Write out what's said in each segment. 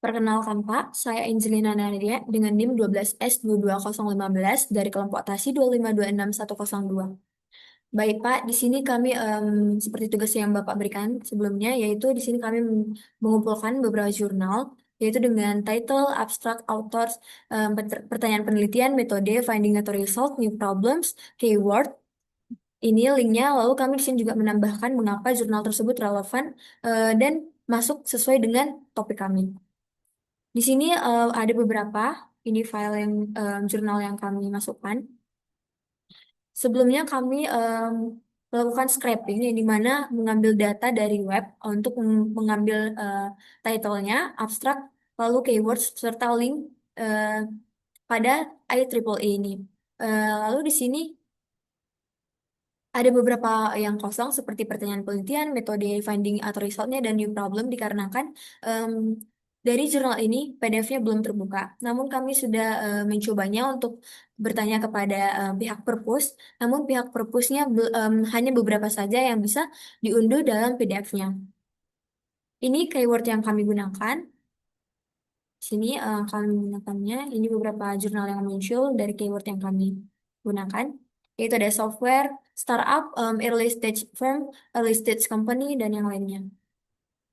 Perkenalkan Pak, saya Angelina Nadia dengan NIM 12S22015 dari kelompok TASI 2526102. Baik Pak, di sini kami seperti tugas yang Bapak berikan sebelumnya, yaitu di sini kami mengumpulkan beberapa jurnal, yaitu dengan title, abstract, authors, pertanyaan penelitian, metode, finding atau result, new problems, keyword. Ini linknya, lalu kami di sini juga menambahkan mengapa jurnal tersebut relevan dan masuk sesuai dengan topik kami. Di sini ada beberapa ini file yang jurnal yang kami masukkan. Sebelumnya kami melakukan scraping yang dimana mengambil data dari web untuk mengambil title-nya, abstrak, lalu keywords serta link eh, pada IEEE ini. Lalu di sini ada beberapa yang kosong seperti pertanyaan penelitian, metode finding atau resultnya, dan new problem dikarenakan em, dari jurnal ini PDF-nya belum terbuka. Namun kami sudah mencobanya untuk bertanya kepada pihak perpus, namun pihak perpusnya hanya beberapa saja yang bisa diunduh dalam PDF-nya. Ini keyword yang kami gunakan. Sini kami menggunakannya. Ini beberapa jurnal yang muncul dari keyword yang kami gunakan. Yaitu ada software, startup, early stage firm, early stage company, dan yang lainnya.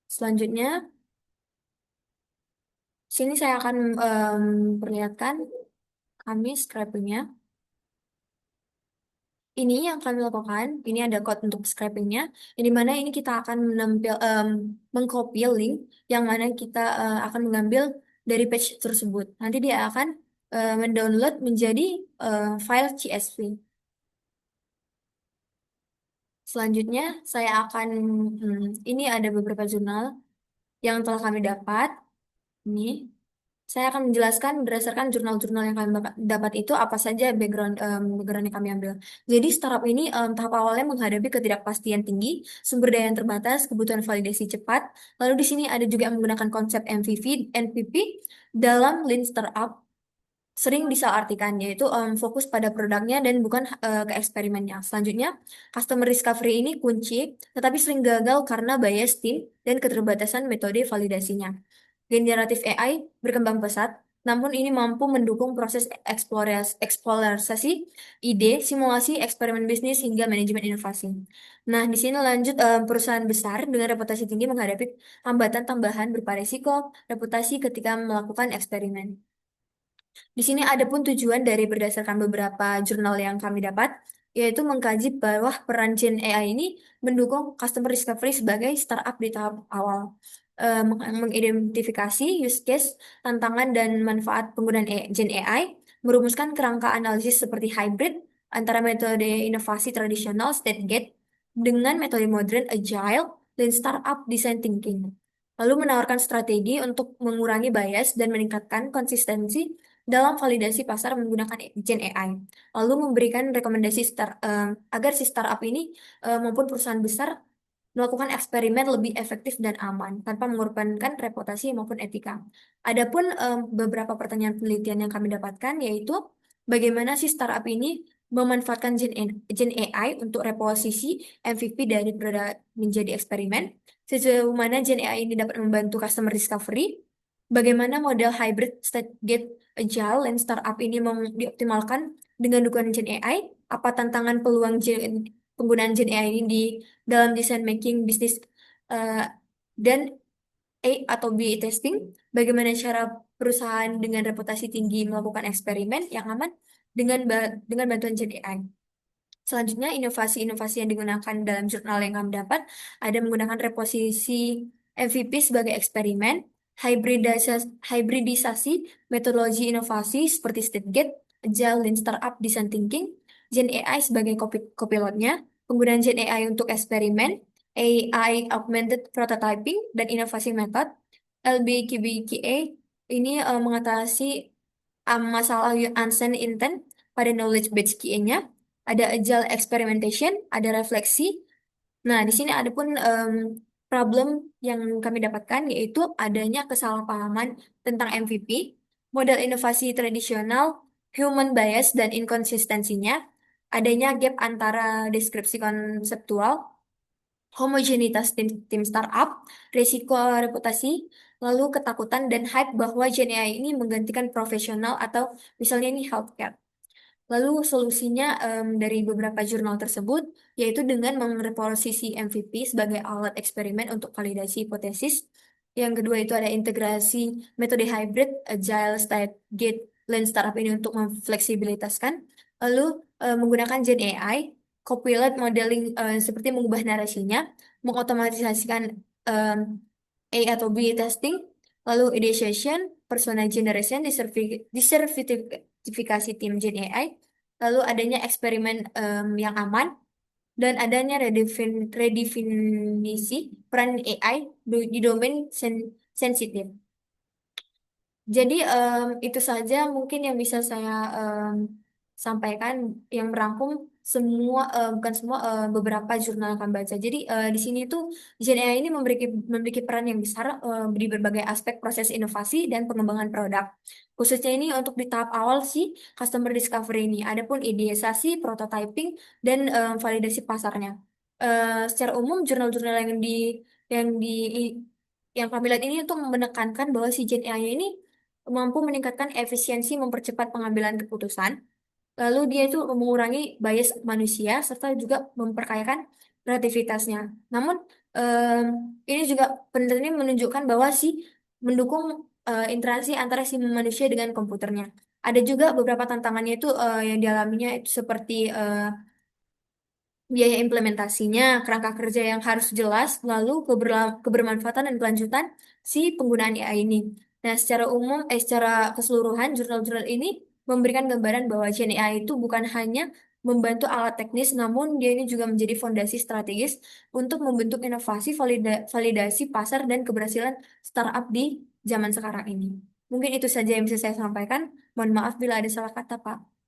Selanjutnya, sini saya akan perlihatkan kami scrapingnya. Ini yang kami lakukan. Ini ada code untuk scrapingnya. Yang dimana ini kita akan mengcopy link yang mana kita akan mengambil dari page tersebut. Nanti dia akan mendownload menjadi file CSV. Selanjutnya, saya akan ini ada beberapa jurnal yang telah kami dapat. Ini saya akan menjelaskan berdasarkan jurnal-jurnal yang kami dapat itu apa saja background yang kami ambil. Jadi startup ini tahap awalnya menghadapi ketidakpastian tinggi, sumber daya yang terbatas, kebutuhan validasi cepat. Lalu di sini ada juga yang menggunakan konsep MVP dalam Lean Startup sering disalahartikan, yaitu fokus pada produknya dan bukan ke eksperimennya. Selanjutnya, customer discovery ini kunci, tetapi sering gagal karena bias tim dan keterbatasan metode validasinya. Generatif AI berkembang pesat, namun ini mampu mendukung proses eksplorasi ide, simulasi, eksperimen bisnis, hingga manajemen inovasi. Nah, di sini lanjut perusahaan besar dengan reputasi tinggi menghadapi hambatan tambahan berupa risiko, reputasi ketika melakukan eksperimen. Di sini ada pun tujuan dari berdasarkan beberapa jurnal yang kami dapat, yaitu mengkaji bahwa peran Gen AI ini mendukung customer discovery sebagai startup di tahap awal. Mengidentifikasi use case, tantangan, dan manfaat penggunaan Gen AI, merumuskan kerangka analisis seperti hybrid antara metode inovasi tradisional state gate dengan metode modern agile dan startup design thinking. Lalu menawarkan strategi untuk mengurangi bias dan meningkatkan konsistensi dalam validasi pasar menggunakan Gen AI. Lalu memberikan rekomendasi agar si startup ini maupun perusahaan besar melakukan eksperimen lebih efektif dan aman tanpa mengorbankan reputasi maupun etika. Adapun beberapa pertanyaan penelitian yang kami dapatkan yaitu bagaimana si startup ini memanfaatkan Gen AI untuk reposisi MVP dari produk menjadi eksperimen, sejauh mana Gen AI ini dapat membantu customer discovery, bagaimana model hybrid state gate agile dan startup ini dioptimalkan dengan dukungan Gen AI, apa tantangan peluang penggunaan Gen AI ini di dalam desain making bisnis eh, dan A atau B testing, bagaimana cara perusahaan dengan reputasi tinggi melakukan eksperimen yang aman dengan bantuan Gen AI. Selanjutnya, inovasi-inovasi yang digunakan dalam jurnal yang kami dapat ada menggunakan reposisi MVP sebagai eksperimen, hybridisasi metodologi inovasi seperti state gate, agile, dan startup design thinking, Gen AI sebagai copilotnya, penggunaan Gen AI untuk eksperimen, AI augmented prototyping, dan inovasi metode, LBQBQA ini mengatasi masalah unseen intent pada knowledge base QA-nya, ada agile experimentation, ada refleksi. Nah, di sini ada pun problem yang kami dapatkan yaitu adanya kesalahpahaman tentang MVP, model inovasi tradisional, human bias dan inkonsistensinya, adanya gap antara deskripsi konseptual, homogenitas tim startup, risiko reputasi, lalu ketakutan dan hype bahwa Gen AI ini menggantikan profesional atau misalnya ini healthcare. Lalu solusinya dari beberapa jurnal tersebut yaitu dengan mereposisi MVP sebagai alat eksperimen untuk validasi hipotesis. Yang kedua itu ada integrasi metode hybrid, agile, state gate, lean startup ini untuk memfleksibilitaskan. Lalu menggunakan Gen AI, copilot modeling seperti mengubah narasinya, mengotomatisasikan em, A atau B testing, lalu ideation, persona generation, disertifikasi tim Gen AI, lalu adanya eksperimen yang aman, dan adanya redefinisi peran AI di domain sensitif. Jadi itu saja mungkin yang bisa saya sampaikan yang merangkum semua bukan semua beberapa jurnal yang akan baca. Jadi di sini tuh Gen AI ini memiliki peran yang besar di berbagai aspek proses inovasi dan pengembangan produk. Khususnya ini untuk di tahap awal sih customer discovery ini. Adapun idealisasi, prototyping dan validasi pasarnya. Secara umum jurnal-jurnal yang di yang kami lihat ini untuk menekankan bahwa si Gen AI ini mampu meningkatkan efisiensi, mempercepat pengambilan keputusan, lalu dia itu mengurangi bias manusia serta juga memperkayakan kreativitasnya. Namun em, ini juga penelitian menunjukkan bahwa si mendukung interaksi antara si manusia dengan komputernya. Ada juga beberapa tantangannya itu yang dialaminya itu seperti biaya implementasinya, kerangka kerja yang harus jelas, lalu kebermanfaatan dan kelanjutan si penggunaan AI ini. Nah, secara keseluruhan, jurnal-jurnal ini memberikan gambaran bahwa Gen AI itu bukan hanya membantu alat teknis, namun dia ini juga menjadi fondasi strategis untuk membentuk inovasi, validasi pasar, dan keberhasilan startup di zaman sekarang ini. Mungkin itu saja yang bisa saya sampaikan. Mohon maaf bila ada salah kata, Pak.